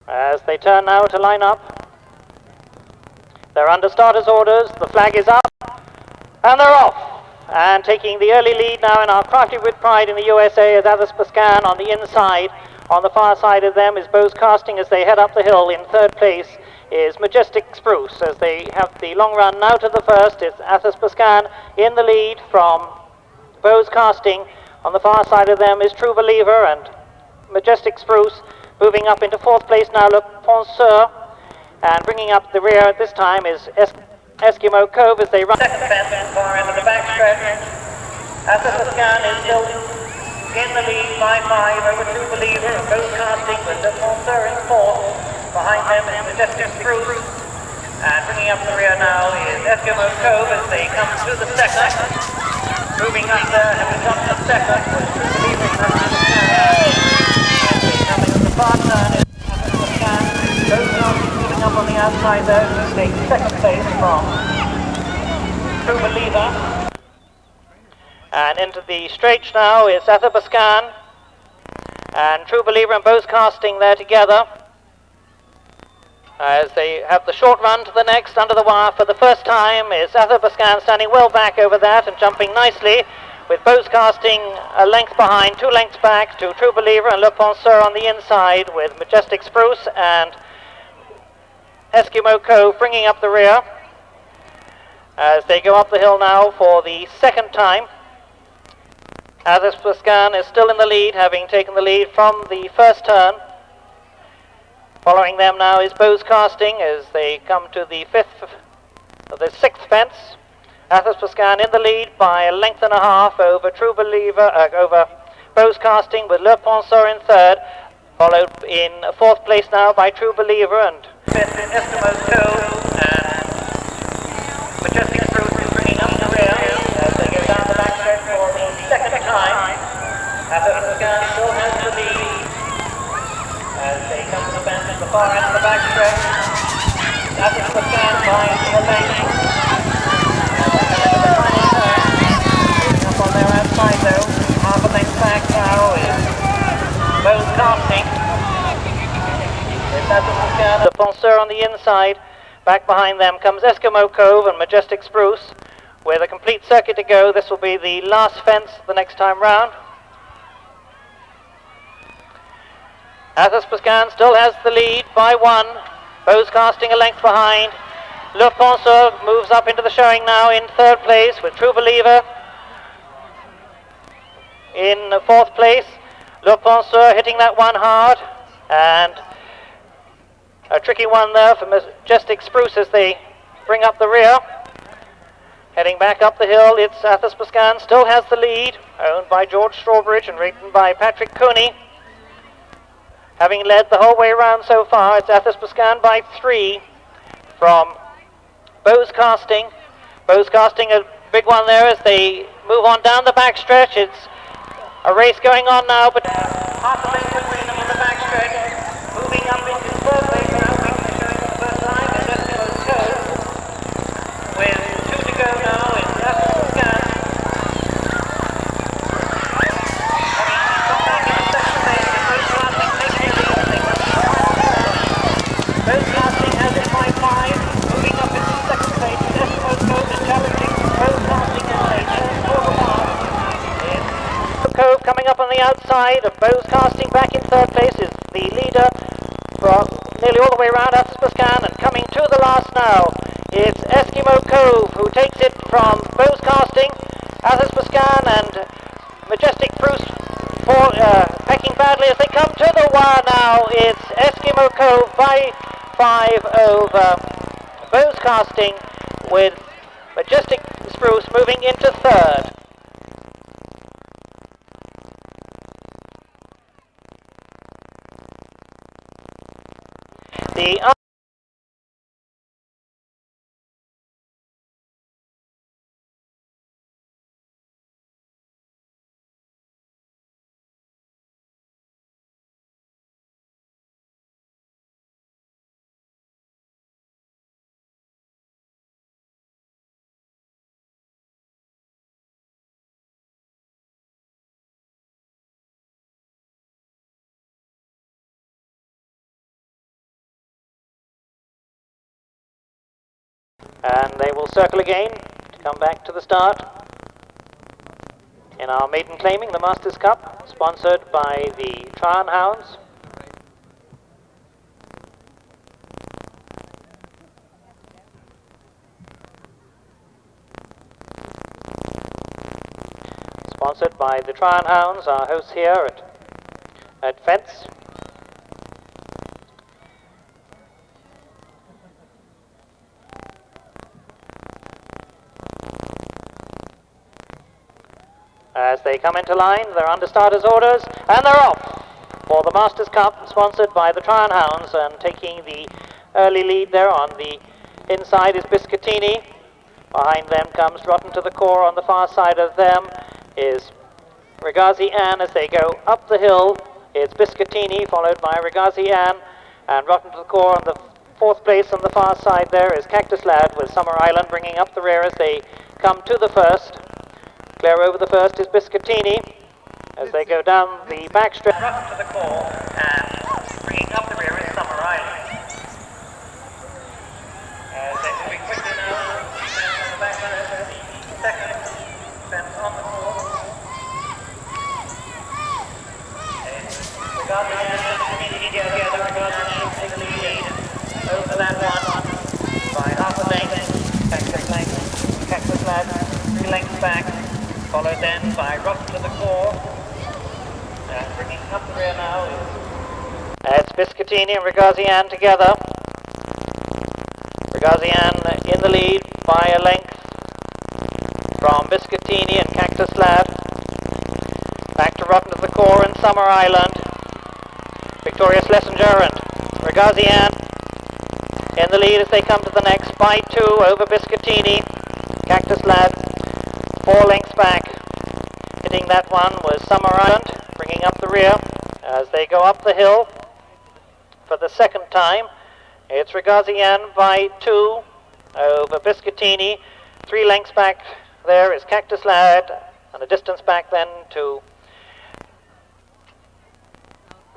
As they turn now to line up, they're under starters' orders, the flag is up, and they're off. And taking the early lead now in our Crafted with Pride in the USA is Athos Pascan on the inside. On the far side of them is Bose Casting as they head up the hill. In third place is Majestic Spruce as they have the long run now to the first. It's Athos Pascan in the lead from Bose Casting. On the far side of them is True Believer and Majestic Spruce. Moving up into fourth place now, Le Penseur. And bringing up the rear at this time is Eskimo Cove as they run. Second fence, far end of the backstretch. Athos Pascan is still in the lead by 5 over True Believer and Bose Casting with Le Penseur in fourth. Behind them is Majestic Spruce. And bringing up the rear now is Eskimo Cove as they come through the second. Moving up there, having come to the second with True Believer and Athos Pascan. Coming to the far turn is Athos Pascan. Bose Casting moving up on the outside there to take second place from True Believer. And into the straight now is Athos Pascan and True Believer and Bose Casting there together as they have the short run to the next under the wire for the first time. Is Athos Pascan standing well back over that and jumping nicely with Bose Casting a length behind, 2 lengths back to True Believer and Le Penseur on the inside with Majestic Spruce and Eskimo Cove bringing up the rear as they go up the hill now for the second time. Athos Pascan is still in the lead, having taken the lead from the first turn. Following them now is Bose Casting as they come to the sixth fence. Athos Pascan in the lead by a length and a half over True Believer, over Bose Casting with Le Penseur in third, followed in fourth place now by True Believer and fifth in Eskimo Cove and Majestic Spruce is bringing up the rear as they go down the backstretch for the second time. Athos Pascan still has the lead as they come to the bend at the far end of the backstretch. Athos Pascan by a length. As they come into the final turn, moving up on their outside though, half a length back now is Bose Casting. The Penseur on the inside. Back behind them comes Eskimo Cove and Majestic Spruce. With a complete circuit to go, this will be the last fence the next time round. Athos Pascan still has the lead by 1. Bose Casting a length behind. Le Penseur moves up into the showing now in third place with True Believer in fourth place. Le Penseur hitting that one hard and a tricky one there for Majestic Spruce as they bring up the rear. Heading back up the hill, it's Athos Pascan still has the lead, owned by George Strawbridge and ridden by Patrick Cooney. Having led the whole way around so far, it's Athos Pascan by 3 from Bose Casting. Bose Casting a big one there as they move on down the backstretch. It's a race going on now, but half a length between them on the backstretch. Moving up into third place now, making the showing for the first time is Eskimo Cove. With 2 to go now, it's Athos Pascan. Bose Casting has it by 5, moving up into second place. Eskimo Cove is challenging Bose Casting as they turn toward the mark. Cove coming up on the outside of Bose Casting back in third place is the leader from nearly all the way around Athos Pascan, and coming to the last now it's Eskimo Cove who takes it from Bose Casting. Athos Pascan and Majestic Spruce pecking badly as they come to the wire now. It's Eskimo Cove by 5 over Bose Casting with Majestic Spruce moving into third. The And they will circle again to come back to the start in our maiden claiming, the Masters Cup, sponsored by the Tryon Hounds. Sponsored by the Tryon Hounds, our hosts here at Fence. As they come into line, they're under starters' orders, and they're off for the Masters Cup, sponsored by the Tryon Hounds, and taking the early lead there on the inside is Biscottini. Behind them comes Rotten to the Core. On the far side of them is Ragazzi Ann. As they go up the hill, it's Biscottini, followed by Ragazzi Ann, and Rotten to the Core on the fourth place. On the far side there is Cactus Lad with Summer Island bringing up the rear as they come to the first. Clear over the first is Biscottini as they go down the backstretch. Rotten to the Core, and bringing up the rear is Summer Island. As they're moving quickly now, on the back line, the second fence on the core. Regarding together, regarding taking the lead over that one by half a length. Cactus Lad 3 lengths back, followed then by Rotten to the Core. And bringing up the rear now is it's Biscottini and Ragazzi Ann together. Ragazzi Ann in the lead by a length from Biscottini and Cactus Lad. Back to Rotten to the Core and Summer Island. Victoria Schlesinger and Ragazzi Ann in the lead as they come to the next by 2 over Biscottini. Cactus Lad 4 lengths back. Hitting that one was Summer Island, bringing up the rear as they go up the hill for the second time. It's Ragazzi Ann by 2 over Biscottini. 3 lengths back there is Cactus Lad, and a distance back then to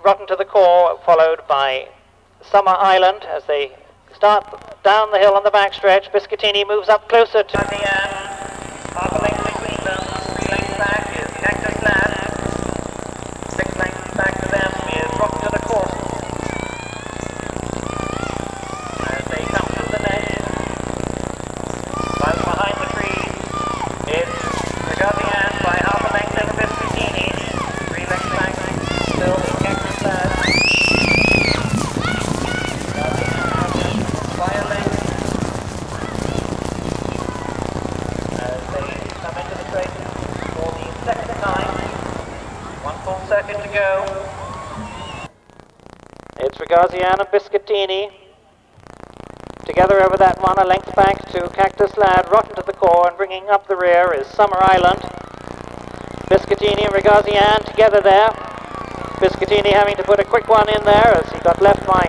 Rotten to the Core, followed by Summer Island as they start down the hill on the backstretch. Biscottini moves up closer to the half a length between them. 3 lengths back is Cactus Lad. 6 lengths back to them is Rotten to the Core. As they come to the net, right behind the trees, it's Ragazzi Ann by half a length over Biscottini. 3 lengths back still is Cactus Lad. By a length as they come into the straight for the second time. 1 full circuit to go. It's Ragazzi Ann and Biscottini together over that one, a length back to Cactus Lad. Rotten to the Core, and bringing up the rear is Summer Island. Biscottini and Ragazzi Ann together there. Biscottini having to put a quick one in there as he got left by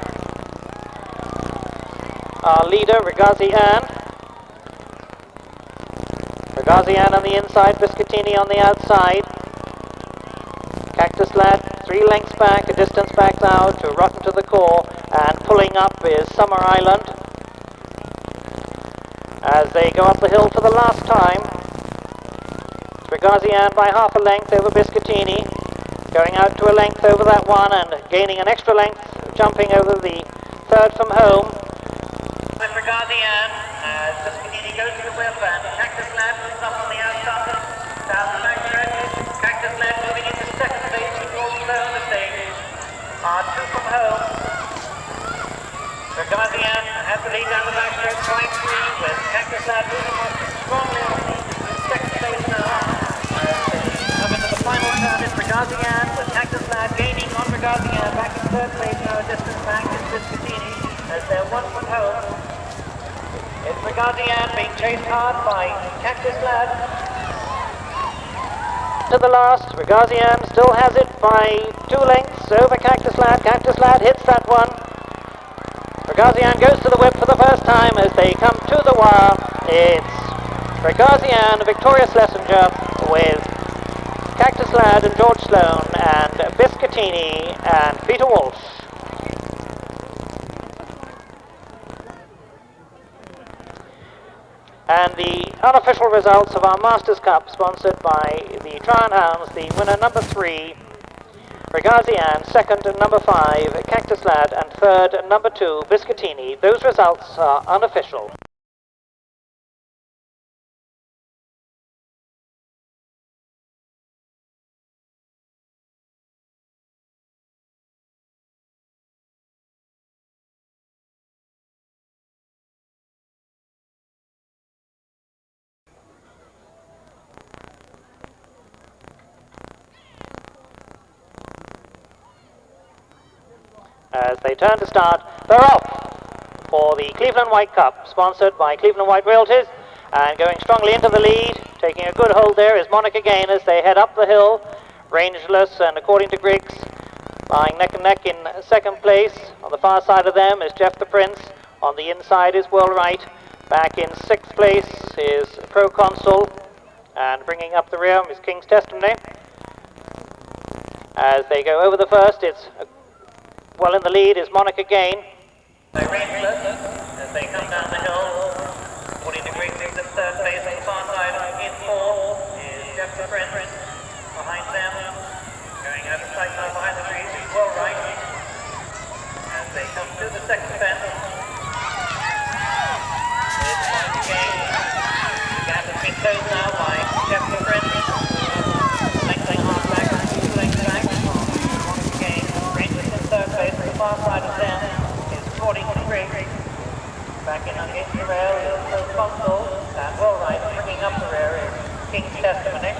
our leader, Ragazzi Ann. Ragazzi Ann on the inside, Biscottini on the outside. Cactus Lad 3 lengths back, a distance back now to Rotten to the Core, and pulling up is Summer Island as they go up the hill for the last time. Ragazzi Ann by half a length over Biscottini, going out to a length over that one and gaining an extra length, jumping over the third from home. With Ragazzi Ann, as Biscottini goes to the whip and Cactus Lad moves up on the outside, down the back stretch. Cactus Lad moving into second place with George Sloan as they are 2 from home. Ragazzi Ann has the lead down the back stretch, going 3 with Cactus Lad moving more strongly on the second place now. Up into the final turn is Ragazzi Ann with Cactus Lad gaining on Ragazzi Ann. Back in third place now, a distance back is Biscottini as they're 1 from home. It's Ragazzi Ann being chased hard by Cactus Lad. To the last, Ragazzi Ann still has it by 2 lengths over Cactus Lad. Cactus Lad hits that one. Ragazzi Ann goes to the whip for the first time as they come to the wire. It's Ragazzi Ann, Victoria Schlesinger with Cactus Lad and George Sloan and Biscottini and Peter Walsh. And the unofficial results of our Masters Cup, sponsored by the Tryon Hounds, the winner number 3, Regazian, second number 5, Cactus Lad, and third number 2, Biscottini. Those results are unofficial. As they turn to start, they're off for the Cleveland White Cup, sponsored by Cleveland White Realtors, and going strongly into the lead, taking a good hold there is Monica Gain as they head up the hill, rangeless, and according to Griggs, lying neck and neck in second place. On the far side of them is Jeff the Prince, on the inside is Will Wright, back in 6th place is Proconsul, and bringing up the rear is King's Testimony. As they go over the first, it's well in the lead is Monica Gain. They rangeless as they come down the hill. According to Griggs, in 3rd place on the far side. In 4th is Jeff the Prince. Behind them, going out of sight now behind the trees, is Will Wright. As they come to the 2nd fence, it's Monica Gain. The gap has been closed now by Jeff the Prince. Lengthening half back, 2 lengths back. Monica Gain, rangeless in 3rd place. On the far side of them is according to Griggs. Back in against the rail is Proconsul, and Will Wright bringing up the rear is King's Testimony.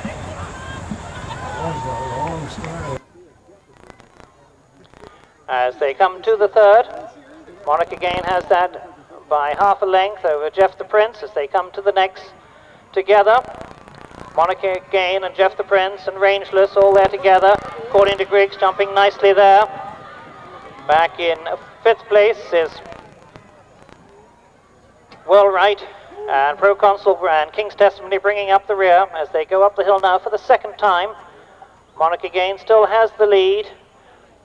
As they come to the 3rd, Monica Gain has that by half a length over Jeff the Prince as they come to the next together. Monica Gain and Jeff the Prince and Rangeless all there together. According to Griggs, jumping nicely there. Back in 5th place is Will Wright and Proconsul and King's Testimony bringing up the rear as they go up the hill now for the 2nd time. Monica Gain still has the lead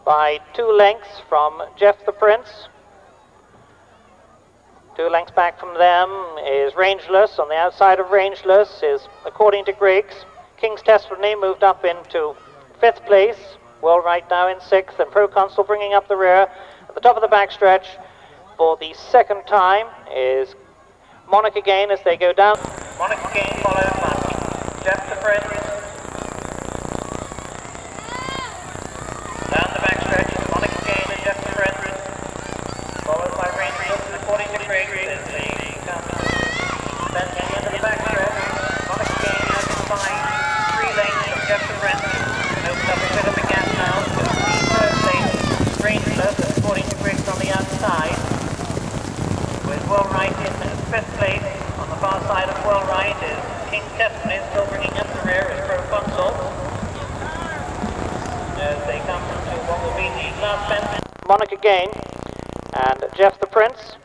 by 2 lengths from Jeff the Prince. 2 lengths back from them is Rangeless. On the outside of Rangeless is, according to Griggs, King's Testimony moved up into 5th place. Will Wright now in 6th, and Proconsul bringing up the rear. At the top of the backstretch for the 2nd time is Monica Gain as they go down. Monica Gain followed by Jeff the Prince. Down the backstretch, Monica Gain and Jeff the Prince, followed by Rangeless, according to Griggs, as they come then to the end of the backstretch. Monica Gain has combined 3 lanes of Jeff the Prince, and opens up a bit of a gap now to the 3rd place, Rangeless, according to Griggs on the outside, with Will Wright in 5th place. On the far side of Will Wright is King's Testimony, still bringing up the rear is Proconsul. As they come to what will be the last fence, Monica Gain and Jeff the Prince.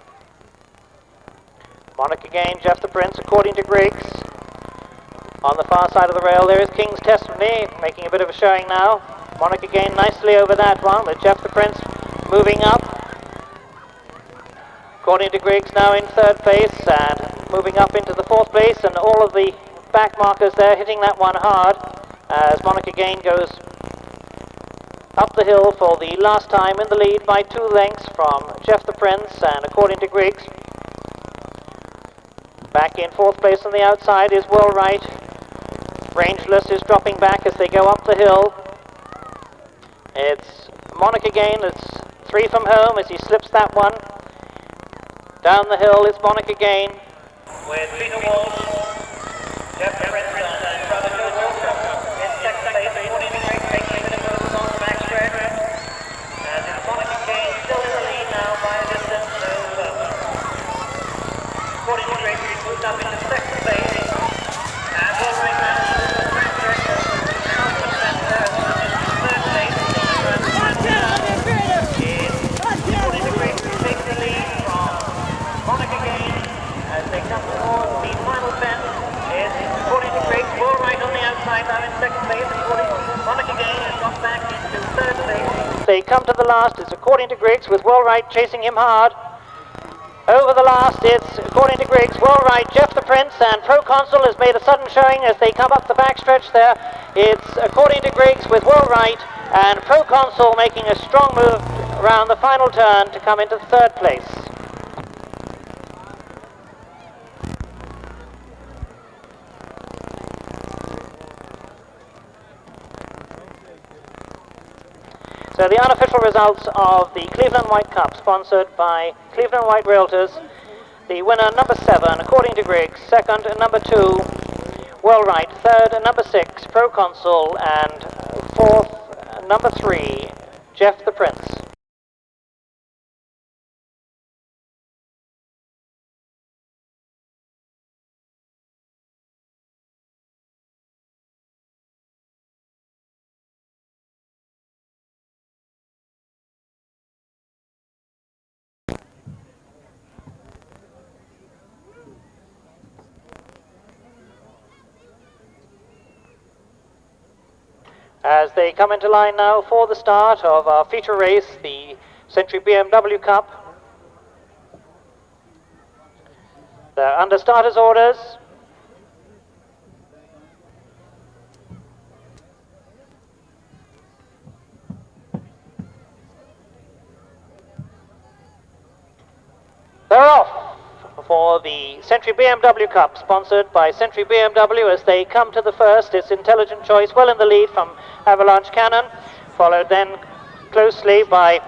Monica Gain, Jeff the Prince, according to Griggs. On the far side of the rail there is King's Testimony, making a bit of a showing now. Monica Gain nicely over that one, with Jeff the Prince moving up. According to Griggs now in 3rd place and moving up into the 4th place, and all of the back markers there hitting that one hard as Monica Gain goes up the hill for the last time in the lead by 2 lengths from Jeff the Prince, and according to Griggs, back in 4th place on the outside is Will Wright. Rangeless is dropping back as they go up the hill. It's Monica Gain, it's 3 from home as he slips that one. Down the hill is Monica Gain with Peter Walsh, Jeff the Prince, and Brother Joe Wilson in 2nd place, according to Griggs, making a bit of moves on the backstretch. And it's Monica Gain still in the lead now by a distance of, according to Griggs, he's moved up into 2nd place. And Will Wright now in the backstretch, out of the center, in 3rd place. According to Griggs, he takes the lead from Monica Gain as they come towards the final fence. Is, according to Griggs, Will Wright on the outside now in 2nd place. According to Monica Gain has got back into 3rd place. They come to the last, is according to Griggs, with Will Wright chasing him hard. Over the last, it's, according to Griggs, well right, Jeff the Prince, and Proconsul has made a sudden showing as they come up the backstretch there. It's, according to Griggs, with well right, and Proconsul making a strong move around the final turn to come into third place. So the unofficial results of the Cleveland White Cup, sponsored by Cleveland White Realtors. The winner, number 7, according to Griggs. Second, number 2, well right. Third, number 6, Proconsul. And fourth, number 3, Jeff the Prince. As they come into line now for the start of our feature race, the Century BMW Cup. They're under starters' orders. They're off for the Century BMW Cup, sponsored by Century BMW. As they come to the first, it's Intelligent Choice well in the lead from Avalanche Cannon, followed then closely by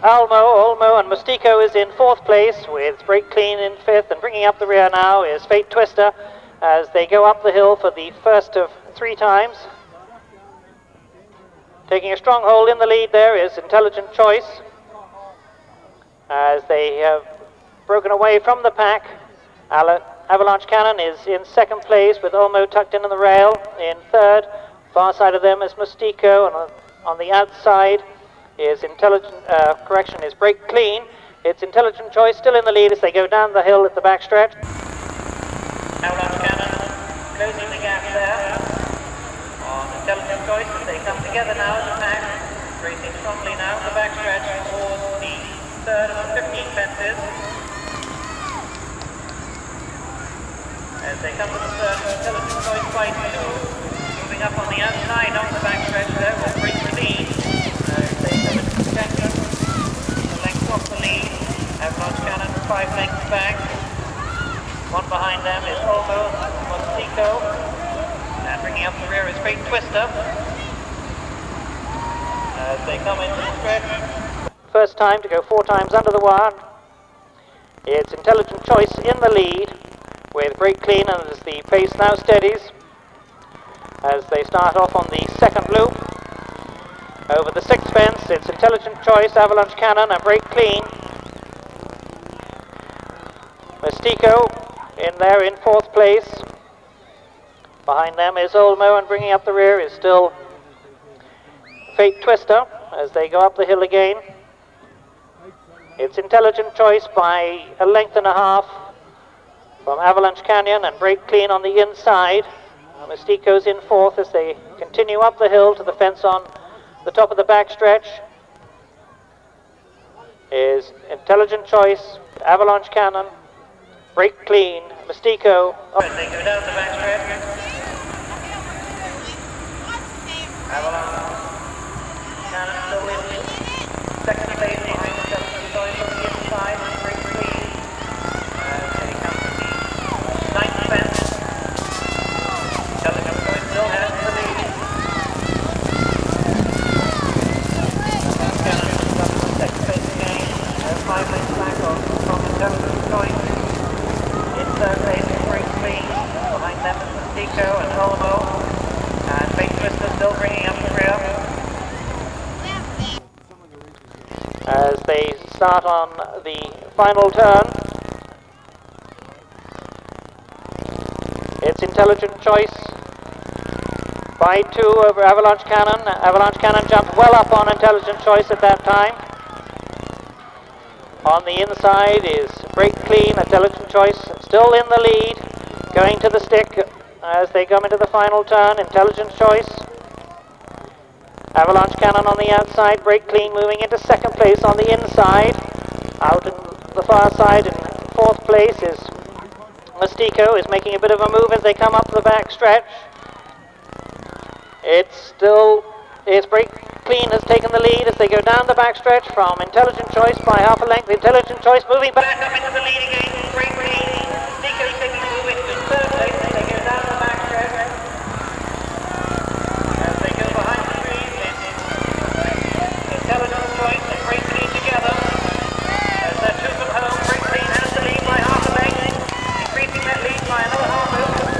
Olmo, and Mustico is in fourth place, with Break Clean in fifth, and bringing up the rear now is Fate Twister as they go up the hill for the first of 3 times. Taking a strong hold in the lead there is Intelligent Choice as they have broken away from the pack. Avalanche Cannon is in second place with Olmo tucked in the rail. In third, far side of them is Mustico, and on the outside is is Break Clean. It's Intelligent Choice still in the lead as they go down the hill at the backstretch. Avalanche Cannon closing the gap there on Intelligent Choice as they come together now as a pack, racing strongly now at the backstretch towards the third of the 15 fences. As they come to the third, Intelligent Choice by 2, moving up on the outside on the backstretch there with Break Clean. As they come into contention, the length off the lead. Avalanche Cannon 5 lengths back. One behind them is Olmo, Mustico, and bringing up the rear is Fate Twister. As they come into the stretch. First time to go 4 times under the wire. It's Intelligent Choice in the lead with Break Clean, and as the pace now steadies as they start off on the second loop. Over the 6th fence, it's Intelligent Choice, Avalanche Cannon, and Break Clean. Mustico in there in 4th place. Behind them is Olmo, and bringing up the rear is still Fate Twister as they go up the hill again. It's Intelligent Choice by a length and a half from Avalanche Canyon, and Break Clean on the inside. Mustico's in 4th as they continue up the hill to the fence on the top of the backstretch. Is Intelligent Choice, Avalanche Cannon, Break Clean, Mustico. As they go down the backstretch. Avalanche Cannon still in second place behind Intelligent Choice on the inside, and Break Clean. They come to the 9th fence. Intelligent Choice still has the lead. Cannon is up to second place again. 5 lengths back from Intelligent Choice. In third place is Break Clean. Behind them is Mustico and Olmo. And Fate Twister still bringing up the rear. As they start on the final turn, it's Intelligent Choice by 2 over Avalanche Cannon. Avalanche Cannon jumped well up on Intelligent Choice at that time. On the inside is Break Clean. Intelligent Choice still in the lead, going to the stick as they come into the final turn. Intelligent Choice, Avalanche Cannon on the outside, Break Clean moving into second place on the inside. Out in the far side in fourth place is Mystico, is making a bit of a move as they come up the back stretch. It's Break Clean has taken the lead as they go down the back stretch from Intelligent Choice by half a length. Intelligent Choice moving back up into the lead again. Break Clean. Mystico taking the move into third place as they go down the back stretch. As they go behind the trees, it's Intelligent Choice and Break Clean together. As they're two from home, Break Clean has the lead by half a length, increasing that lead by another half a length.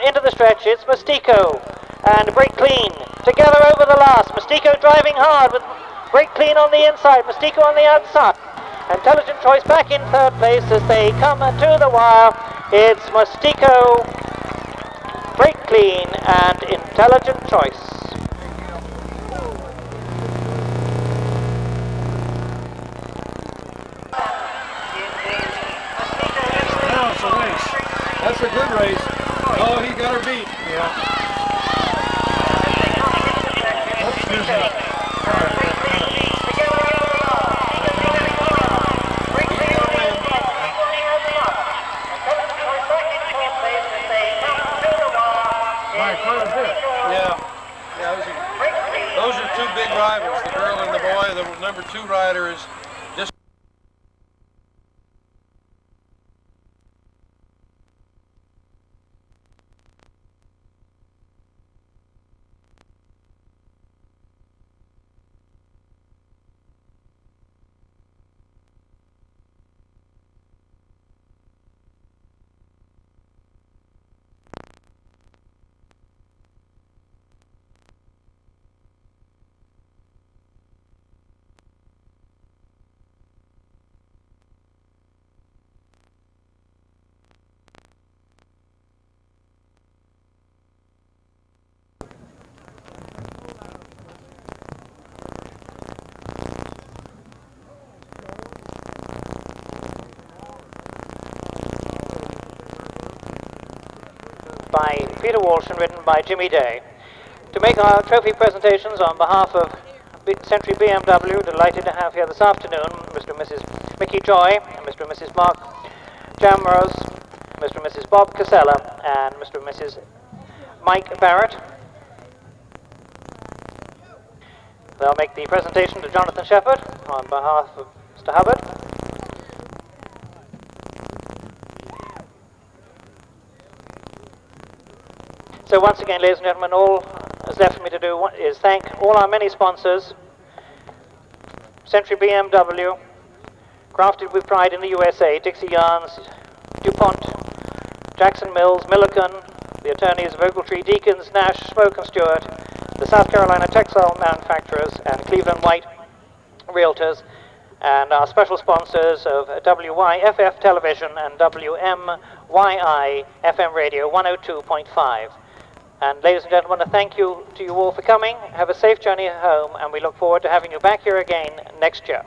Into the stretch, it's Mystico and Break Clean together over the last. Mystico driving hard with Break Clean on the inside, Mystico on the outside. Intelligent Choice back in third place as they come to the wire. It's Mystico, Break Clean and Intelligent Choice. That's a race. That's a good race. Oh, he got her beat. Yeah. That's good. Yeah. Those are two big rivals, the girl and the boy. The number 2 rider is just by Peter Walsh and written by Jimmy Day. To make our trophy presentations on behalf of Century BMW, delighted to have here this afternoon Mr. and Mrs. Mickey Joy, and Mr. and Mrs. Mark Jamrose, Mr. and Mrs. Bob Casella, and Mr. and Mrs. Mike Barrett. They'll make the presentation to Jonathan Shepherd on behalf of Mr. Hubbard. So once again, ladies and gentlemen, all that's left for me to do is thank all our many sponsors: Century BMW, Crafted with Pride in the USA, Dixie Yarns, DuPont, Jackson Mills, Milliken, the attorneys of Ogletree, Deacons, Nash, Spoke and Stewart, the South Carolina textile manufacturers, and Cleveland White Realtors, and our special sponsors of WYFF Television and WMYI FM Radio 102.5. And ladies and gentlemen, a thank you to you all for coming. Have a safe journey home, and we look forward to having you back here again next year.